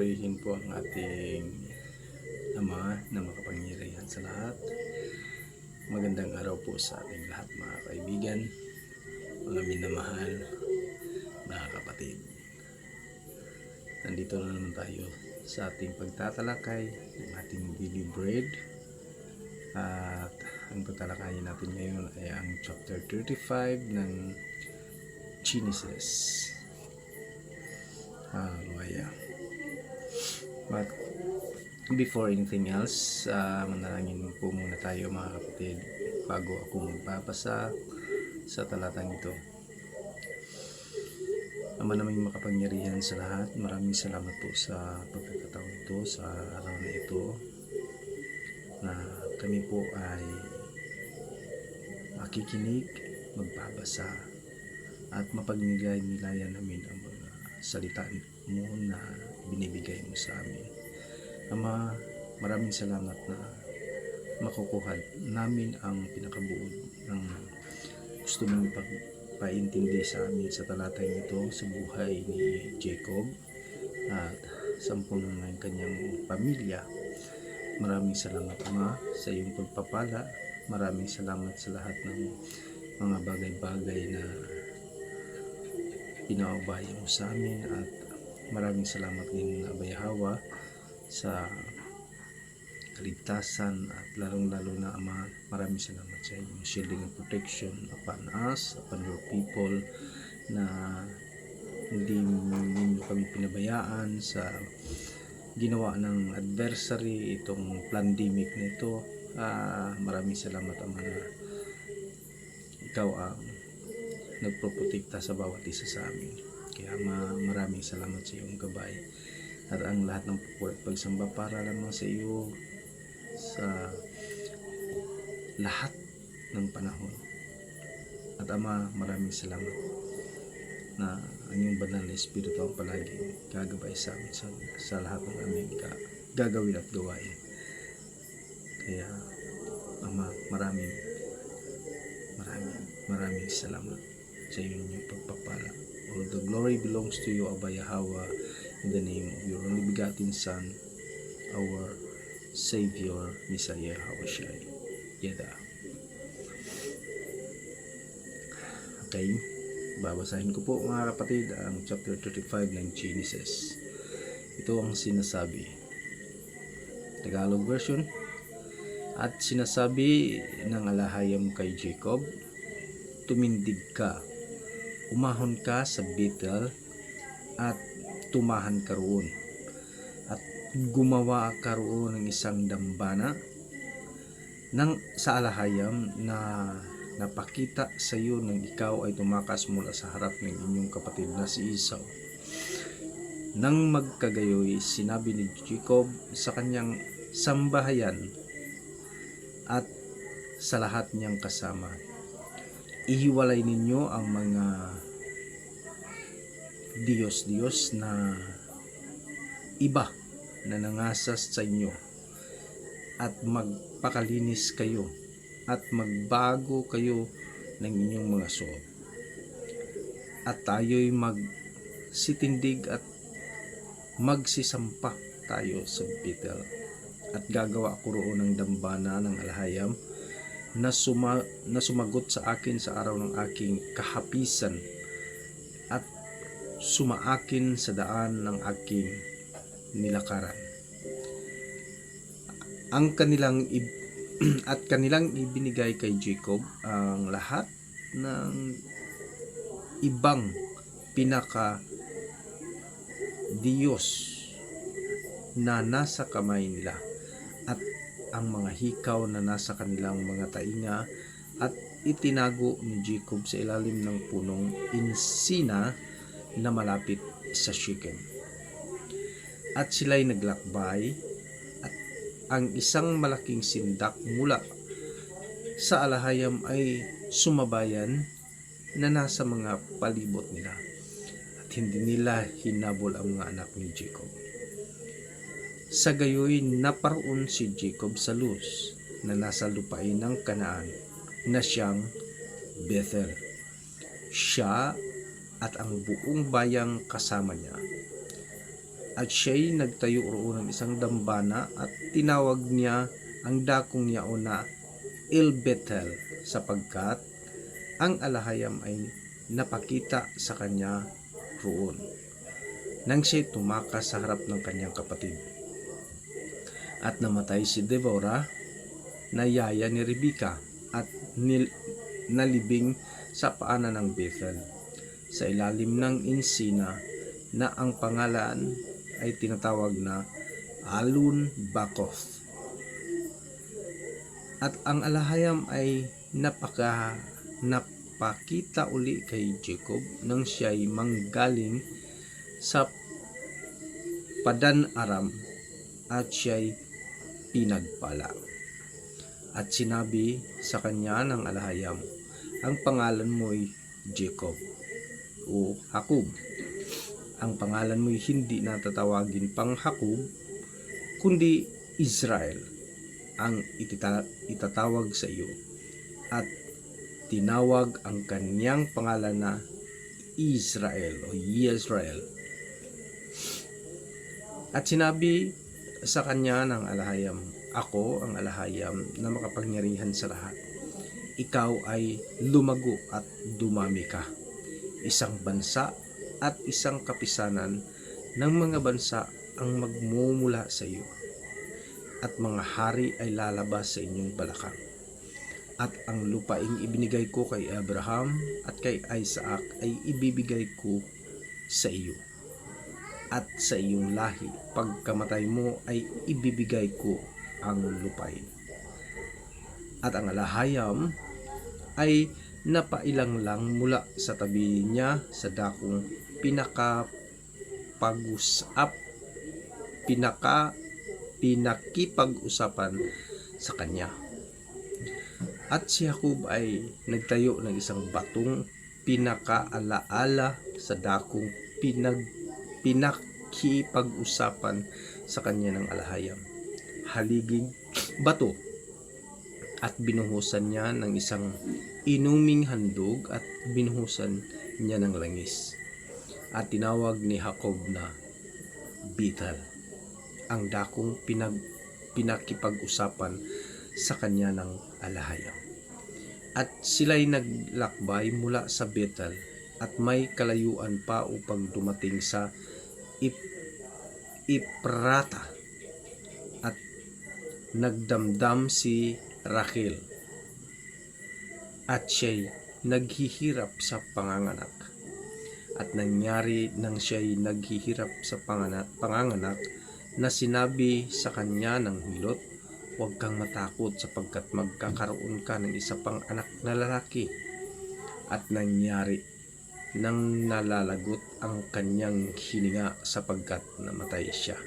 purihin po ang ating Ama na makapangyarihan sa lahat. Magandang araw po sa ating lahat mga kaibigan, mga minamahal, mga kapatid. Nandito na naman tayo sa ating pagtatalakay ng ating daily bread. At ang tatalakayin natin ngayon ay ang chapter 35 ng Genesis. Hallelujah. But before anything else, manalangin po muna tayo mga kapatid bago ako magbabasa sa talatang ito. Ama naming makapangyarihan sa lahat, maraming salamat po sa pagkakataon ito, sa araw na ito, na kami po ay makikinig, magbabasa, at mapagnilay-nilayan namin ang mga salita mo na binibigay mo sa amin. Ama, maraming salamat na makukuha namin ang pinakabuod ng gusto mong pagpaintindi sa amin sa talatang ito sa buhay ni Jacob at sampung ng kanyang pamilya. Maraming salamat, Ama, sa iyong pagpapala. Maraming salamat sa lahat ng mga bagay-bagay na pinaubaya mo sa amin, at maraming salamat din na Abayahawa sa kaligtasan, at lalong-lalo na Ama, maraming salamat sa iyong shielding and protection upon us, upon your people, na hindi ninyo kami pinabayaan sa ginawa ng adversary, itong pandemic na ito. Maraming salamat, Ama, na ikaw ang nagproprotekta sa bawat isa sa amin. Kaya maraming salamat sa iyong gabay at ang lahat ng pagsamba para lamang sa iyo sa lahat ng panahon. At Ama, maraming salamat na ang iyong banal na Espiritu ang palaging gagabay sa amin sa lahat ng aming gagawin at gawain. Kaya Ama, maraming salamat sa inyong pagpapala. All the glory belongs to you, Abayahawa, in the name of your only begotten Son, our Savior, Messiah, Hawashai, Yeda. Okay, babasahin ko po mga kapatid ang chapter 35 ng Genesis. Ito ang sinasabi. Tagalog version. At sinasabi ng alahayam kay Jacob, tumindig ka, umahon ka sa Bethel at tumahan ka roon, at gumawa ka roon ng isang dambana sa alahayam na napakita sa iyo nang ikaw ay tumakas mula sa harap ng inyong kapatid na si Esau. Nang magkagayoy, sinabi ni Jacob sa kanyang sambahayan at sa lahat niyang kasama, ihiwalay ninyo ang mga Diyos na iba na nangasas sa inyo, at magpakalinis kayo at magbago kayo ng inyong mga suot. At tayo'y magsitindig at magsisampa tayo sa Bethel, at gagawa ako roon ng dambana ng alahayam na sumagot sa akin sa araw ng aking kahapisan, at sumaakin sa daan ng aking nilakaran. At kanilang ibinigay kay Jacob ang lahat ng ibang pinaka Diyos na nasa kamay nila, at ang mga hikaw na nasa kanilang mga tainga, at itinago ni Jacob sa ilalim ng punong insina na malapit sa Shechem. At sila'y naglakbay, at ang isang malaking sindak mula sa alahayam ay sumabayan na nasa mga palibot nila, at hindi nila hinabol ang mga anak ni Jacob. Sa gayoy, naparoon si Jacob sa Luz na nasa lupain ng Kanaan na siyang Bethel. Siya at ang buong bayang kasama niya. At siya'y nagtayo roon ng isang dambana at tinawag niya ang dakong yaon na El Bethel, sapagkat ang alahayam ay napakita sa kanya roon nang siya'y tumakas sa harap ng kanyang kapatid. At namatay si Deborah na yaya ni Rebecca at nalibing sa paanan ng Bethel sa ilalim ng insina na ang pangalan ay tinatawag na Alun Bakoth. At ang alahayam ay napakita uli kay Jacob nang siya'y manggaling sa Padan Aram at siya'y pinagpala. At sinabi sa kanya ng alahayam, ang pangalan mo'y Jacob o Jacob. Ang pangalan mo'y hindi natatawagin pang Jacob, kundi Israel ang itatawag sa iyo. At tinawag ang kanyang pangalan na Israel o Yisrael. At sinabi sa kanya ng alahayam, ako ang alahayam na makapangyarihan sa lahat. Ikaw ay lumago at dumami ka. Isang bansa at isang kapisanan ng mga bansa ang magmumula sa iyo. At mga hari ay lalabas sa inyong balakang. At ang lupaing ibinigay ko kay Abraham at kay Isaac ay ibibigay ko sa iyo. At sa iyong lahi, pagkamatay mo ay ibibigay ko ang lupain. At ang alahayam ay napailang lang mula sa tabi niya sa dakong pinakipag-usapan sa kanya. At si Jacob ay nagtayo ng isang batong pinakaalaala sa dakong pinakipag-usapan sa kanya ng alahayam. Haliging bato. At binuhusan niya ng isang inuming handog at binuhusan niya ng langis. At tinawag ni Jacob na Bethel, ang dakong pinakipag-usapan sa kanya ng alahayam. At sila'y naglakbay mula sa Bethel at may kalayuan pa upang dumating sa Ephrata. At nagdamdam si Rachel at siya'y naghihirap sa panganganak. At nangyari nang siya'y naghihirap sa panganganak na sinabi sa kanya ng hilot, huwag kang matakot sapagkat magkakaroon ka ng isa pang anak na lalaki. At nangyari nang nalalagot ang kanyang hininga sapagkat namatay siya,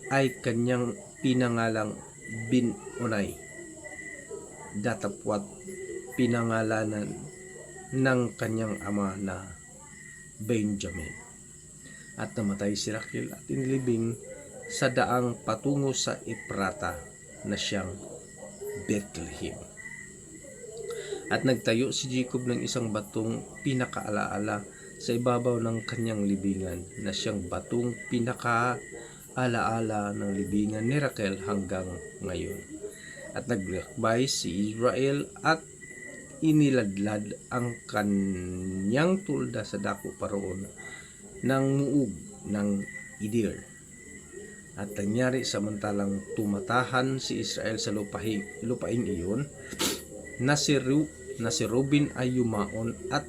ay kanyang pinangalang Bin-Onay, datapwat pinangalanan ng kanyang ama na Benjamin. At namatay si Rachel at inilibing sa daang patungo sa Ephrata na siyang Bethlehem. At nagtayo si Jacob ng isang batong pinakaalaala sa ibabaw ng kanyang libingan na siyang batong pinakaalaala ng libingan ni Rachel hanggang ngayon. At naglakbay si Israel at iniladlad ang kanyang tulda sa dako paroon ng muog ng Idir. At nangyari samantalang tumatahan si Israel sa lupaing iyon na si Reuben ay yumaon at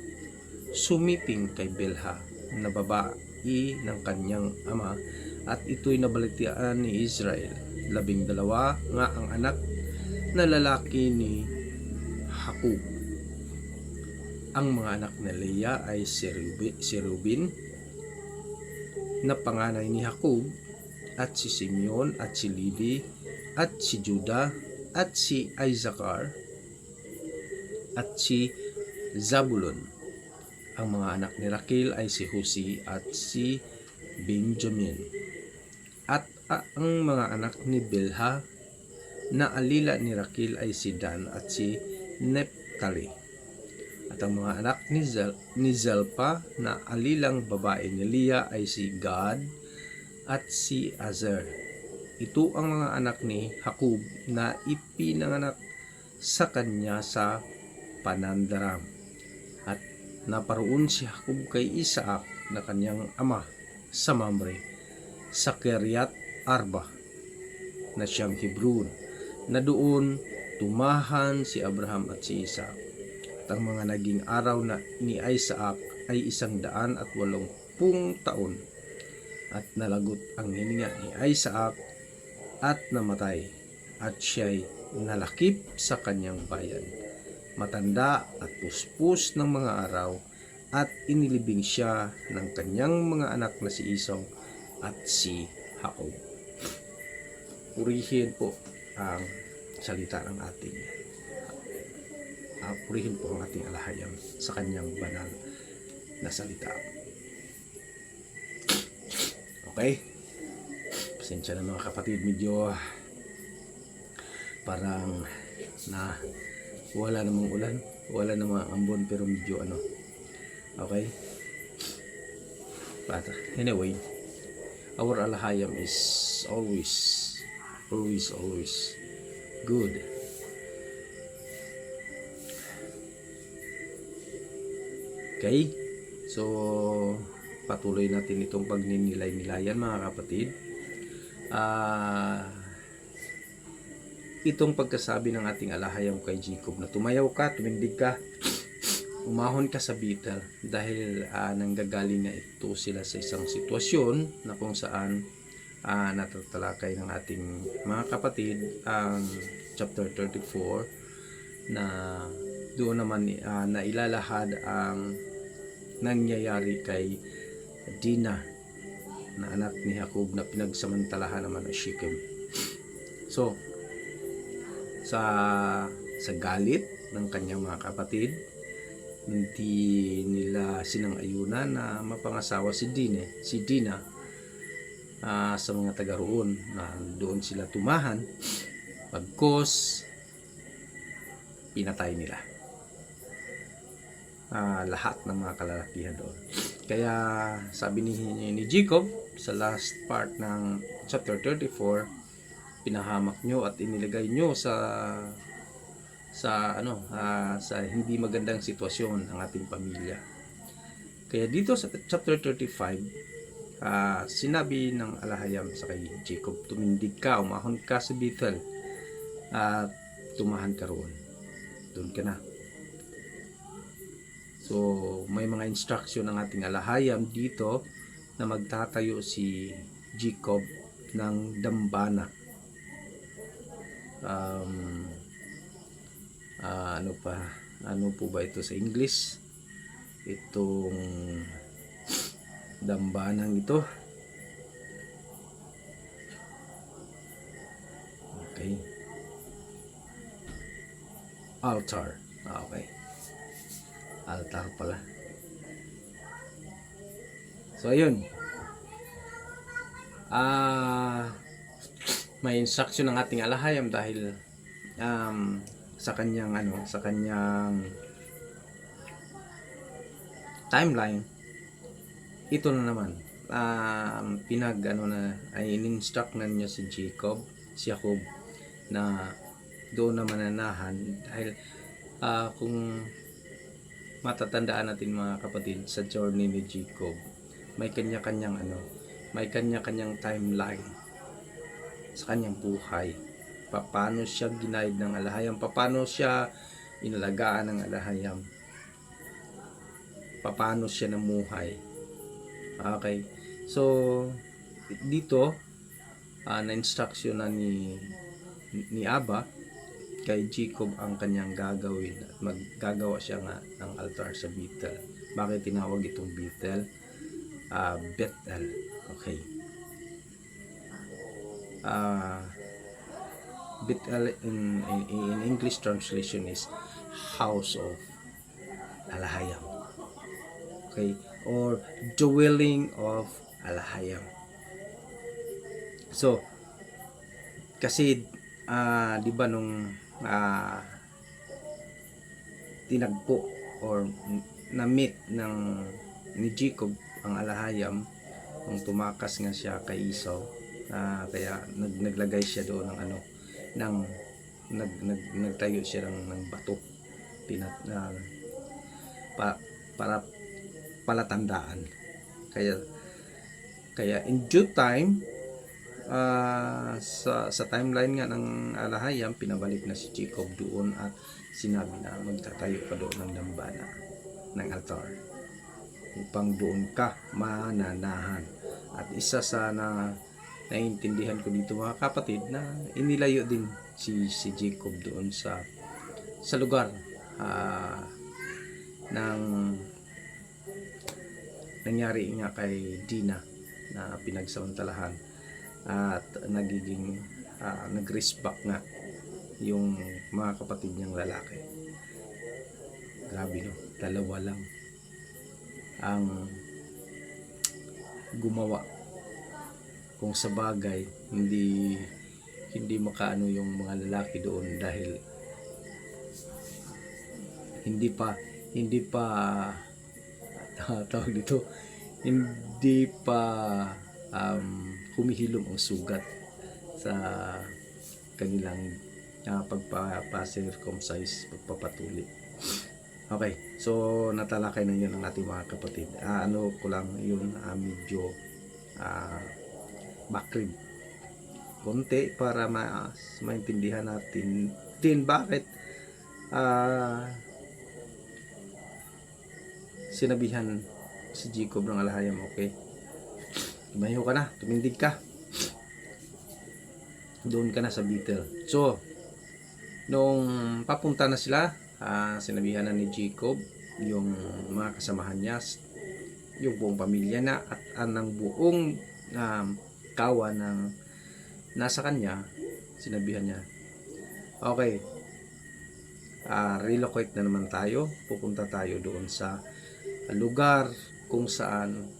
sumiping kay Bilha na babae ng kanyang ama, at ito'y nabalitian ni Israel. 12 nga ang anak na lalaki ni Jacob. Ang mga anak na Leah ay si Reuben na panganay ni Jacob, at si Simeon, at si Levi, at si Judah, at si Issachar, at si Zabulon. Ang mga anak ni Rachel ay si Husi at si Benjamin. At ang mga anak ni Bilha na alila ni Rachel ay si Dan at si Nephtali. At ang mga anak ni Zalpa na alilang babae ni Leah ay si Gad, at si Azer. Ito ang mga anak ni Jacob na ipinanganak sa kanya sa Panandaram. At naparoon si Jacob kay Isaac na kanyang ama sa Mamre, sa Kiryat Arba na siyang Hebron, na doon tumahan si Abraham at si Isaac. At ang mga naging araw na ni Isaac ay 180 taon. At nalagot ang hininga ni Isaac at namatay, at siya'y nalakip sa kanyang bayan. Matanda at puspos ng mga araw, at inilibing siya ng kanyang mga anak na si Esau at si Jacob. Purihin po ang salita ng ating purihin po ang ating alahayam sa kanyang banal na salita. Okay? Pasensya na mga kapatid, medyo parang na wala namang ulan, wala namang ambon, pero medyo okay? But anyway, our alahayam is always good. Okay? So, patuloy natin itong pagninilay-nilayan mga kapatid. Itong pagkasabi ng ating alahayam kay Jacob na tumayaw ka, tumindig ka, umahon ka sa Bethel, dahil nanggagaling na ito sila sa isang sitwasyon na kung saan natatalakay ng ating mga kapatid ang chapter 34, na doon naman na ilalahad ang nangyayari kay Dina na anak ni Jacob na pinagsamantalahan naman ng Shechem. So sa galit ng kanyang mga kapatid, hindi nila sinang-ayunan na mapangasawa si Dina sa mga taga roon, na doon sila tumahan, pagkos pinatay nila lahat ng mga kalalakihan doon. Kaya sabi ni Jacob sa last part ng chapter 34, pinahamak nyo at inilagay nyo sa hindi magandang sitwasyon ang ating pamilya. Kaya dito sa chapter 35, sinabi ng alahayam sa kay Jacob, tumindig ka, umahon ka sa Bethel at tumahan ka roon. Doon ka na. So may mga instruction ng ating alahayam dito na magtatayo si Jacob ng dambana. Ano po ba ito sa English? Itong dambanang ito. Okay. Altar. Okay. Altar pala. So ayun. May instruction ng ating alahayam dahil sa kanyang timeline, ito na naman in-instruct na niya si Jacob na doon na mananahan, dahil kung matatandaan natin mga kapatid, sa journey ni Jacob may kanya-kanyang timeline sa kanyang buhay. Paano siya ginaid ng alahayam, paano siya inalagaan ng alahayam, paano siya namuhay. Okay, so dito na instruction na ni Abba kay Jacob ang kanyang gagawin, at maggagawa siya nga ng altar sa Bethel. Bakit tinawag itong Bethel? Bethel. Okay. Bethel in English translation is house of alahayam. Okay, or dwelling of alahayam. So kasi di ba nung tinagpo or na-meet ni Jacob ang alahayam, nung tumakas nga siya kay Esau, kaya naglagay siya doon ng ano, ng nagtayo siya ng bato pa, para palatandaan. Kaya in due time, sa timeline nga ng alahayam, pinabalik na si Jacob doon at sinabi na magtatayo ka doon ng dambana, ng altar, upang doon ka mananahan. At isa sa naiintindihan ko dito mga kapatid, na inilayo din si Jacob doon sa lugar ng nangyari nga kay Dina na pinagsamantalahan, at nagiging nag-respect nga yung mga kapatid niyang lalaki. Grabe no, dalawa lang ang gumawa. Kung sa bagay, hindi makaano yung mga lalaki doon dahil hindi pa tawag dito, hindi pa humihilom ang sugat sa kanilang pagpapa-circumcise, pagpapatuli. Okay, so natalakay na yun ang ating mga kapatid. Ano ko lang yun, medyo backread konti para maintindihan natin din bakit sinabihan si Jacob ng alahayam. Okay, tumayo ka na, tumindig ka, doon ka na sa Bethel. So nung papunta na sila, sinabihan na ni Jacob yung mga kasamahan niya, yung buong pamilya na, at ang buong kawan ng nasa kanya. Sinabihan niya, okay, relocate na naman tayo, pupunta tayo doon sa lugar kung saan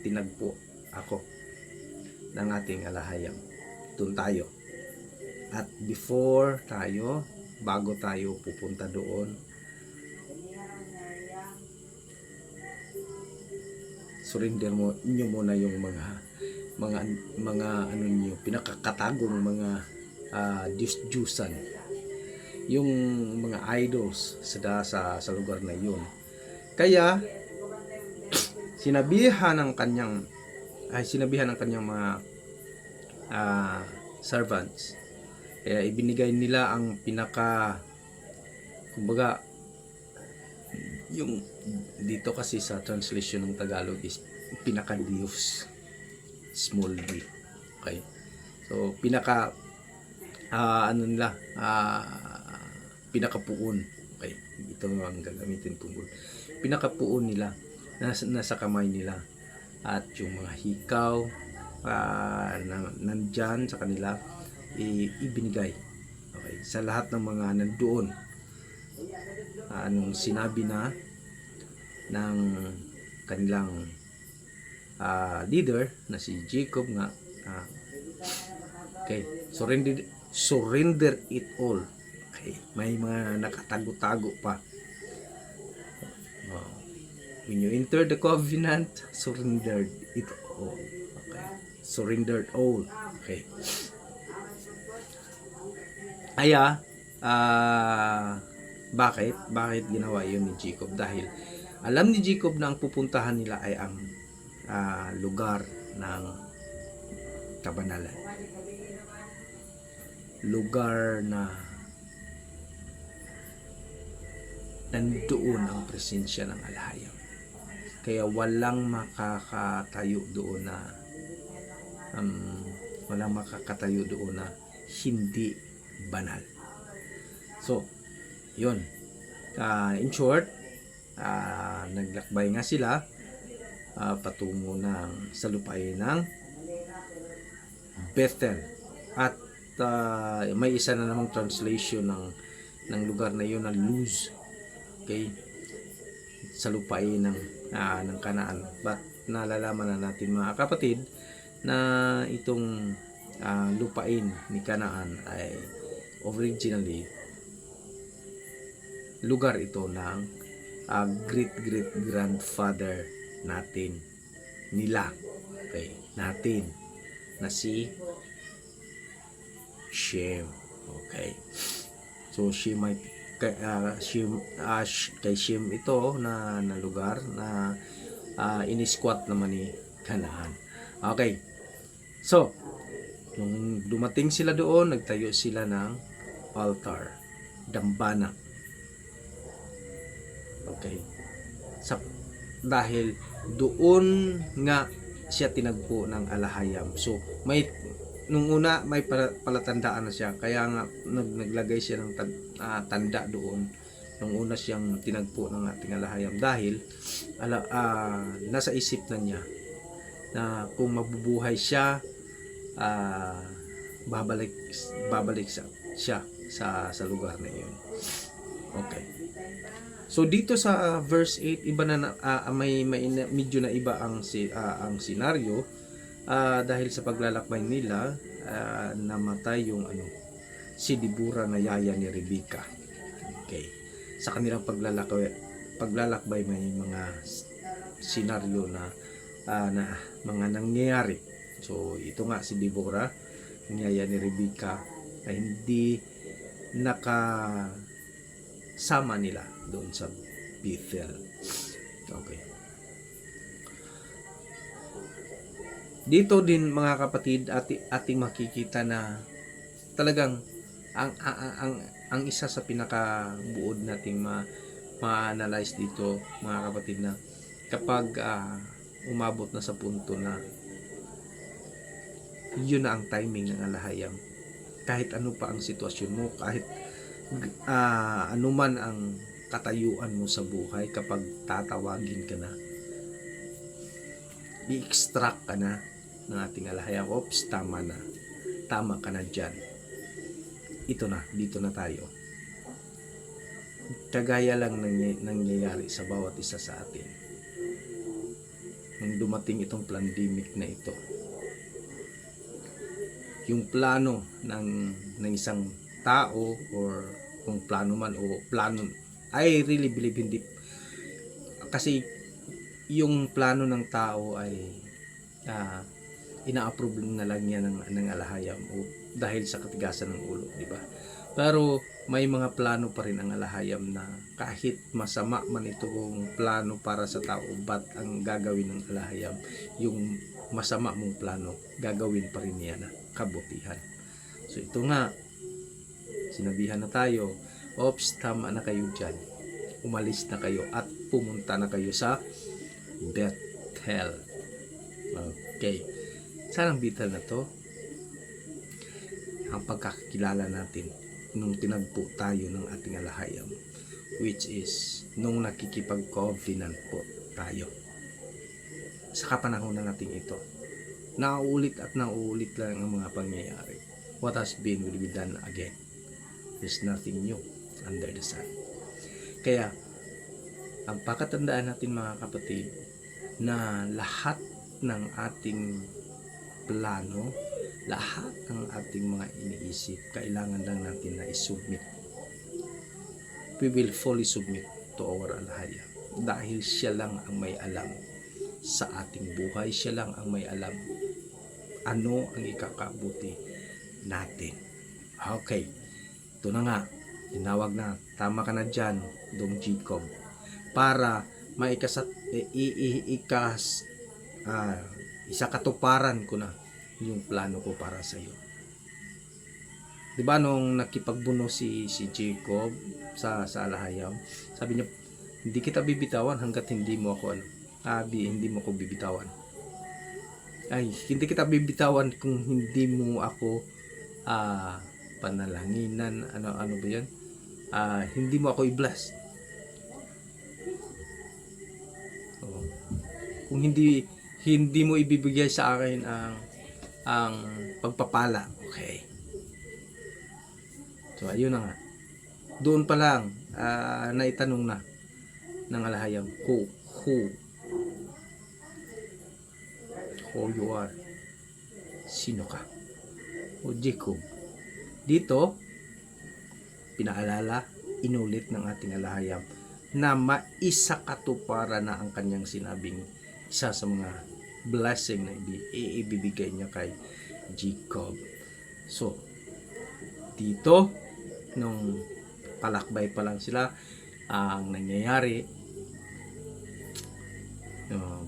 tinagpo ako ng ating alahayam. Doon tayo. At bago tayo pupunta doon, surrender nyo muna yung mga ano niyo, pinakakatagong mga Diyos-Diyusan, yung mga idols sa lugar na yun. Kaya sinabihan ng kanyang mga servants. Kaya ibinigay nila ang kumbaga, yung dito kasi sa translation ng Tagalog is pinaka-Diyos, small d. Okay, so pinakapuon. Okay, ito ang gagamitin kong word. Pinakapuon nila nasa kamay nila, at yung mga hikaw nandyan sa kanila, ibinigay, okay, sa lahat ng mga nandoon. Anong sinabi na ng kanilang leader na si Jacob nga, okay, surrender it all. Okay, may mga nakatago-tago pa. When you enter the covenant, surrendered it all. Okay, surrendered all. Okay, bakit ginawa yun ni Jacob? Dahil alam ni Jacob na ang pupuntahan nila ay ang lugar ng kabanalan, lugar na nandoon ang presensya ng alahayam. Kaya walang makakatayo doon na hindi banal. So yun, in short, naglakbay nga sila patungo sa lupain ng Bethel. At may isa na namang translation ng lugar na yun na Luz. Okay, sa lupain ng Kanaan. But nalalaman na natin mga kapatid na itong lupain ni Kanaan ay originally lugar ito ng great grandfather nila. Okay, natin na si Shem. Okay. So Shem ay kay Shem ito na lugar na ini-squat naman ni Kanaan. Okay. So, nung dumating sila doon, nagtayo sila ng altar, dambana. Okay. Dahil doon nga siya tinagpo ng alahayam. So, nung una may palatandaan na siya, kaya nga naglagay siya ng tanda doon nung una siyang tinagpo ng ating alahayam, dahil nasa isip na niya na kung mabubuhay siya, babalik siya sa lugar na iyon. Okay. So dito sa verse 8, iba na may medyo na iba ang senaryo, dahil sa paglalakbay nila, namatay yung si Deborah na yaya ni Rebecca. Okay. Sa kanilang paglalakbay may mga senaryo na mga nangyayari. So ito nga si Deborah, ang yaya ni Rebecca, ay hindi nakasama nila doon sa Bethel. Okay. Dito din mga kapatid, ating makikita na talagang ang isa sa pinakabuod nating ma-analyze dito mga kapatid, na kapag umabot na sa punto na yun na ang timing ng alahayam, kahit ano pa ang sitwasyon mo, kahit anuman ang katayuan mo sa buhay, kapag tatawagin ka na, i-extract ka na ng ating alahayam, ops, tama ka na dyan, ito na, dito na tayo. Kagaya lang nangyayari sa bawat isa sa atin nung dumating itong pandemic na ito. Yung plano ng isang tao, or kung plano man o plano, I really believe hindi, kasi yung plano ng tao ay ina-approve na lang niya ng alahayam, o dahil sa katigasan ng ulo, di ba? Pero may mga plano pa rin ang alahayam na kahit masama man itong plano para sa tao, but ang gagawin ng alahayam, yung masama mong plano, gagawin pa rin niya na kabutihan. So ito nga, sinabihan na tayo, ops, tama na kayo dyan, umalis na kayo at pumunta na kayo sa Bethel. Okay, saan ang Bethel na to? Ang pagkakilala natin nung tinagpo tayo ng ating alahayam, which is nung nakikipag-covenant po tayo. Sa kapanahonan natin ito, nauulit at nauulit lang ang mga pangyayari. What has been will be done again. There's nothing new under the sun. Kaya ang pakatandaan natin mga kapatid, na lahat ng ating plano, lahat ng ating mga iniisip, kailangan lang natin na isubmit. We will fully submit to our alahayam, dahil siya lang ang may alam sa ating buhay. Siya lang ang may alam ano ang ikakabuti natin. Okay, ito na nga, tinawag na, tama ka na dyan, Dong Jacob, para isakatuparan ko na yung plano ko para sa iyo. 'Di ba nung nakipagbuno si Jacob sa alahayam, sabi niya, hindi kita bibitawan hangga't hindi mo ako hindi mo ako bibitawan. Ay, hindi kita bibitawan kung hindi mo ako panalanginan, ano ba 'yan? Hindi mo ako i-bless. Kung hindi mo ibibigay sa akin ang pagpapala. Okay. So ayun na nga. Doon pa lang naitanong na ng alahayam, who you are. Sino ka? O Jacob. Dito pinaalala, inulit ng ating alahayam na maisakatuparan na ang kanyang sinabing isa sa mga blessing na ibibigay niya kay Jacob. So, dito, nung palakbay pa lang sila, ang nangyayari,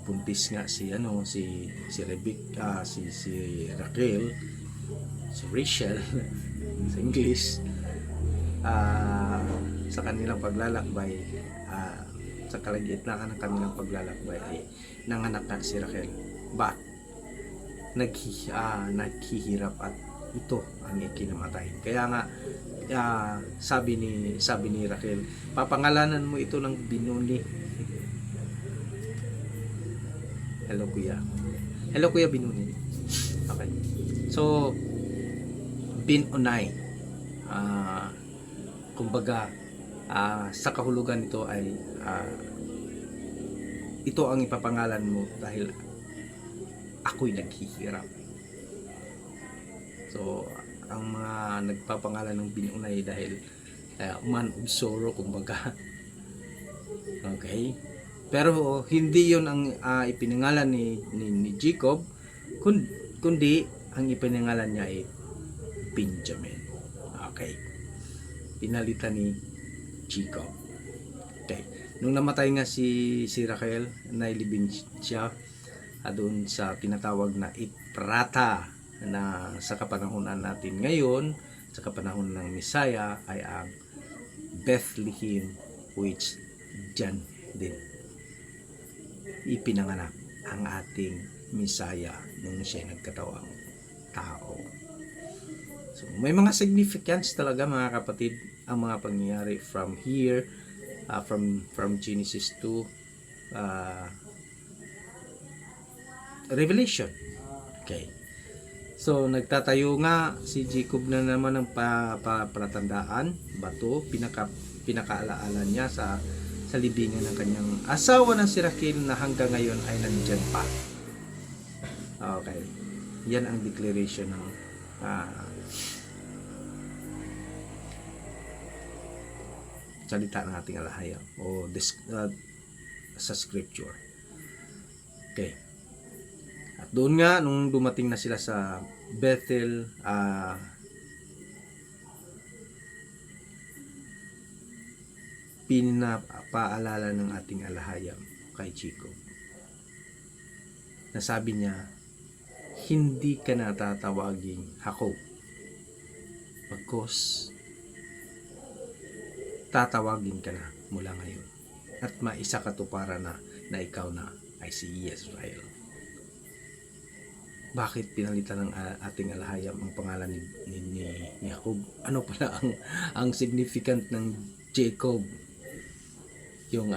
buntis nga si Rebecca, si Raquel, si Rachel sa English, sa kanilang paglalakbay, sa kalagitnaan ng kanilang paglalakbay ay nanganak na si Raquel. But naghihirap at ito ang ikinamatay. Kaya nga sabi ni Raquel, papangalanan mo ito ng Binoni. Hello kuya Binoni. Okay. So Binonay, kumbaga sa kahulugan nito ay ito ang ipapangalan mo dahil ako'y naghihirap. So ang mga nagpapangalan ng Binonay dahil man of sorrow, kumbaga. Okay, pero hindi yon ang ipinangalan ni Jacob, kundi ang ipinangalan niya ay Benjamin. Okay, pinalitan ni Jacob. Okay, nung namatay nga si Raquel, nailibing siya doon sa tinatawag na Ephrata, na sa kapanahunan natin ngayon, sa kapanahon ng Misaya, ay ang Bethlehem, which dyan din ipinanganak ang ating Misaya nung siya nagkatawang tao. So may mga significance talaga, mga kapatid, ang mga pangyayari from here, from Genesis to Revelation. Okay. So nagtatayo nga si Jacob na naman ng palatandaan, bato, pinakaalaala niya sa libingan ng kanyang asawa na si Raquel na hanggang ngayon ay nandyan pa. Okay. Yan ang declaration ng salita ng ating alahaya o sa scripture. Okay. At doon nga, nung dumating na sila sa Bethel, pinapaalala ng ating alahayam kay Jacob. Nasabi niya, hindi ka na tatawaging Jacob, pagkos tatawagin ka na mula ngayon at maisa katuparan na ikaw na ay si Israel. Bakit pinalitan ng ating alahayam ang pangalan ni Jacob? Ano pala ang significant ng Jacob? Yung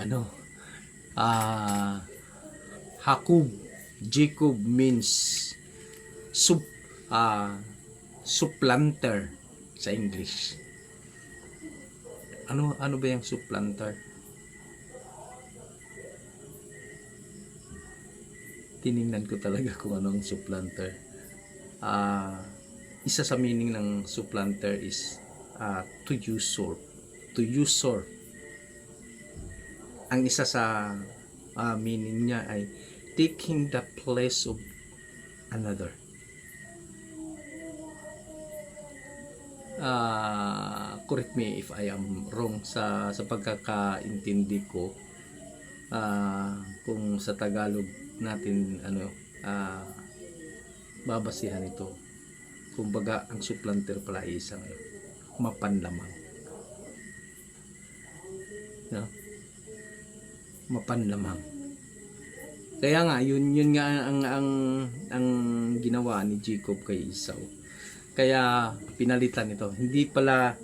Jacob means supplanter sa English. Ano ba yung supplanter? Tiningnan ko talaga kung ano ang supplanter. Isa sa meaning ng supplanter is to usurp. To usurp. Ang isa sa meaning niya ay taking the place of another. Correct me if I am wrong sa pagkakaintindi ko. Kung sa Tagalog natin babasihan ito, kumbaga ang supplanter pala ay isang mapanlamang, no? Mapanlamang. Kaya nga yun nga ang ginawa ni Jacob kay Esau. Kaya pinalitan ito. Hindi pala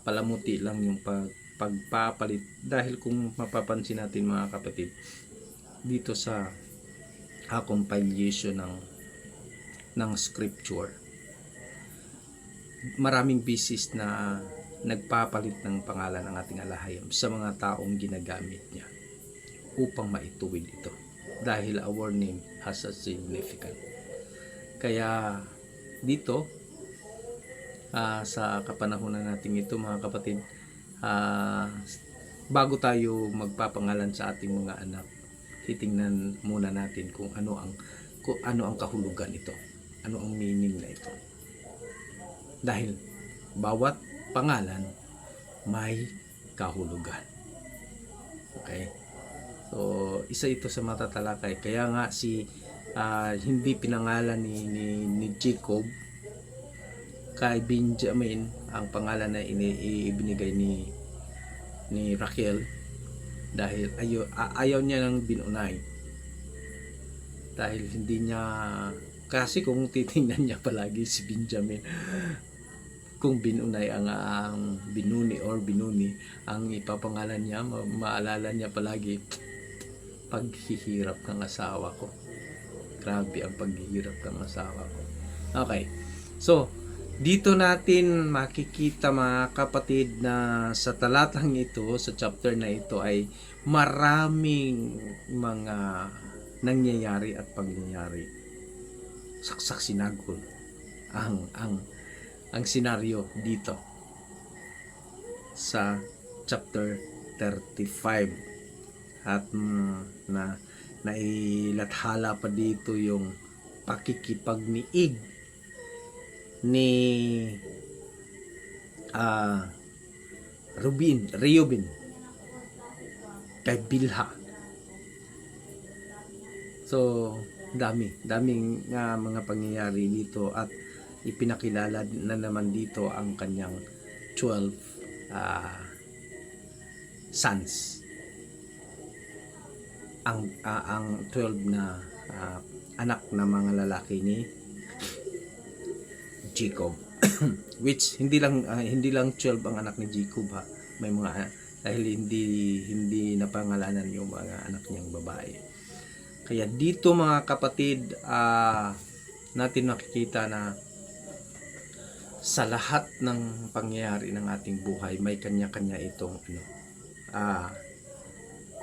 palamuti lang yung pagpapalit, dahil kung mapapansin natin, mga kapatid, dito sa compilation ng scripture, maraming bisis na nagpapalit ng pangalan ng ating alahayam sa mga taong ginagamit niya upang maituwid ito, dahil our name has a significance. Kaya dito sa kapanahunan natin ito, mga kapatid, bago tayo magpapangalan sa ating mga anak, titingnan muna natin kung ano ang kahulugan ito. Ano ang meaning na ito. Dahil bawat pangalan may kahulugan. Okay? So, isa ito sa matatalakay. Kaya nga hindi pinangalan ni Jacob kay Benjamin ang pangalan na ibinigay ni Rachel dahil ayaw niya ng binunay. Dahil hindi niya, kasi kung titingnan niya palagi si Benjamin, kung binunay ang binuni, ang ipapangalan niya, maalala niya palagi, paghihirap ng asawa ko. Grabe ang paghihirap ng asawa ko. Okay. So, dito natin makikita mga kapatid na sa talatang ito, sa chapter na ito ay maraming mga nangyayari at pangyayari. Saksak sinagol ang senaryo dito sa chapter 35 at nailathala pa dito yung pakikipagniig ni Reuben kay Bilha. So daming mga pangyayari dito at ipinakilala na naman dito ang kanyang 12 sons. Ang 12 na anak na mga lalaki ni Jacob. Which hindi lang 12 ang anak ni Jacob, ha. May mga dahil hindi napangalanan yung mga anak niyang babae. Kaya dito mga kapatid, natin makikita na sa lahat ng pangyayari ng ating buhay may kanya-kanya itong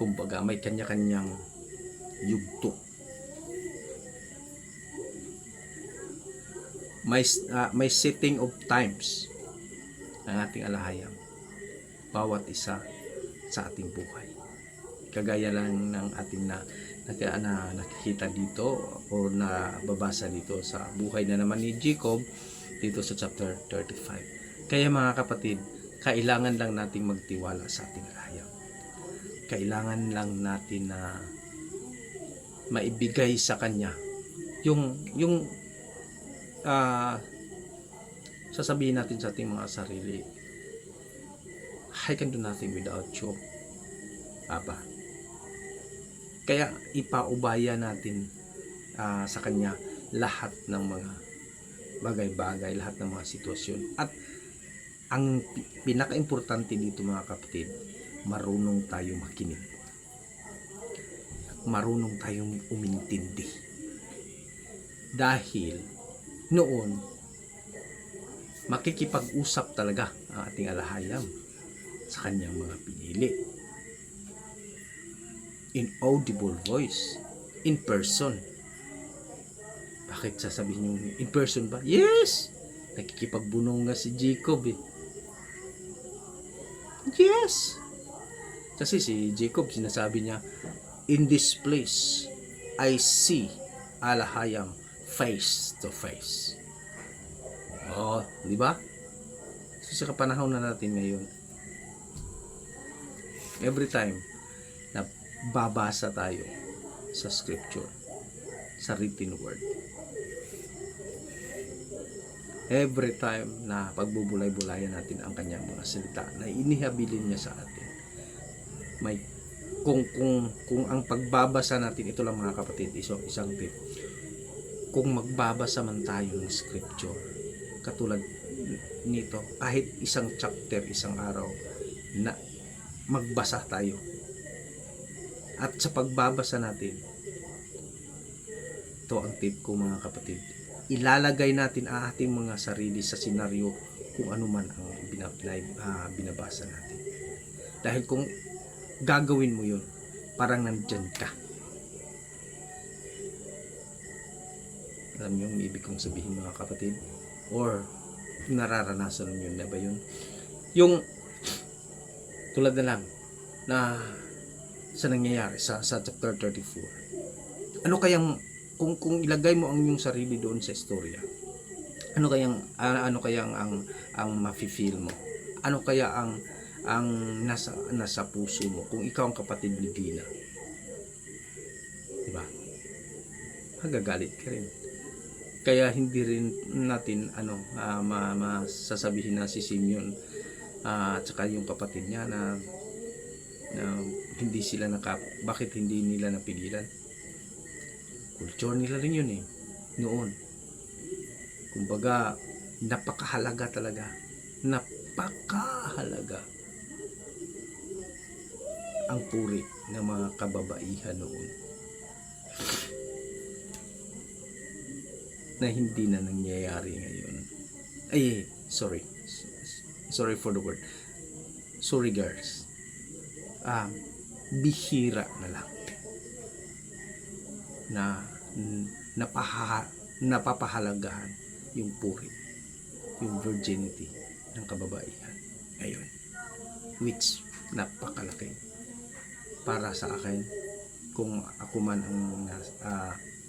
kumbaga may kanya-kanyang yugto. May setting of times ang ating alahayam bawat isa sa ating buhay. Kagaya lang ng ating na nakikita dito o nababasa dito sa buhay na naman ni Jacob dito sa chapter 35. Kaya mga kapatid, kailangan lang nating magtiwala sa ating alahayam. Kailangan lang natin na maibigay sa kanya yung sasabihin natin sa ating mga sarili, I can do nothing without you, Papa. Kaya ipaubaya natin sa kanya lahat ng mga bagay-bagay, lahat ng mga sitwasyon. At ang pinaka-importante dito mga kapatid, marunong tayong makinig. Marunong tayong umintindi. Dahil noon, makikipag-usap talaga ang ating alahayam sa kanyang mga pinili. In audible voice, in person. Bakit sasabihin nyo, in person ba? Yes! Nakikipagbunong nga si Jacob eh. Yes! Kasi si Jacob, sinasabi niya, in this place, I see alahayam face to face. Oh, di ba? So sa kapanahon na natin ngayon, every time na babasa tayo sa scripture, sa written word, every time na pagbubulay-bulayan natin ang kanyang mga salita na inihabilin niya sa atin, may kung ang pagbabasa natin, ito lang mga kapatid, isang tip, kung magbabasa man tayo ng scripture katulad nito, kahit isang chapter, isang araw na magbasa tayo, at sa pagbabasa natin, ito ang tip ko mga kapatid, ilalagay natin ang ating mga sarili sa senaryo kung ano man ang binabasa natin. Dahil kung gagawin mo yun, parang nandyan ka. Alam niyo yung ibig kong sabihin mga kapatid? Or nararanasan niyo na ba yun? Yung tulad na lang na sa nangyayari sa chapter 34. Ano kayang kung ilagay mo ang iyong sarili doon sa istorya, ano kayang ang mafi-feel mo? Ano kaya ang nasa puso mo kung ikaw ang kapatid ni Dina? Diba? Magagalit ka rin. Kaya hindi rin natin masasabihin na si Simeon at saka yung kapatid niya na hindi sila bakit hindi nila napigilan? Culture nila rin yun noon. Kumbaga, napakahalaga talaga. Napakahalaga ang puri ng mga kababaihan noon na hindi na nangyayari ngayon. Sorry for the word. Sorry girls. Bihira na lang na napapahalagahan yung puri, yung virginity ng kababaihan ngayon, which napakalaki para sa akin. Kung ako man ang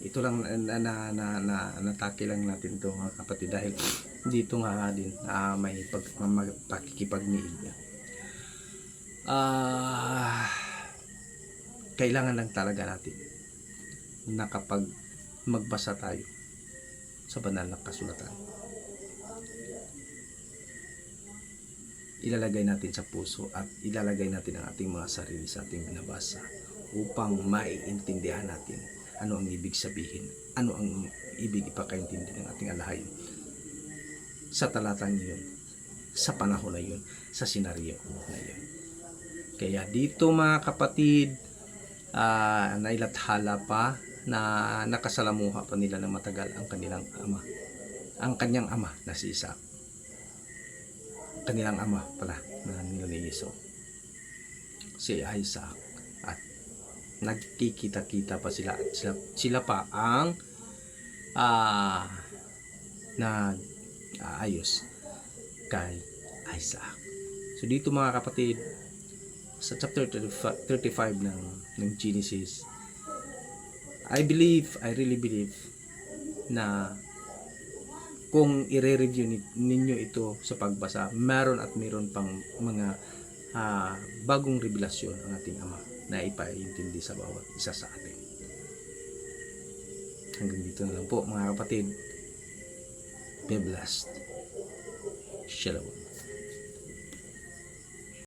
ito lang natake lang natin to mga kapatid, dahil dito nga din may pakikipagniig niya. Kailangan lang talaga natin na kapag magbasa tayo sa banal na kasulatan, ilalagay natin sa puso at ilalagay natin ang ating mga sarili sa ating binabasa upang maiintindihan natin ano ang ibig sabihin, ano ang ibig ipakaintindi ng ating alahayin sa talatang iyon, sa panahon na iyon, sa senaryo na iyon. Kaya dito mga kapatid, nailathala pa na nakasalamuha pa nila ng matagal ang kanyang ama na si Isaac. Kanilang ama pala na niliniso, si Isaac, at nagkikita-kita pa sila pa ang ayos kay Isaac. So dito mga kapatid, sa chapter 35 ng Genesis, I really believe na kung i-review ninyo ito sa pagbasa, meron pang mga bagong revelasyon ang ating Ama na ipaintindi sa bawat isa sa atin. Hanggang dito na lang po mga kapatid. Be blessed. Shalom.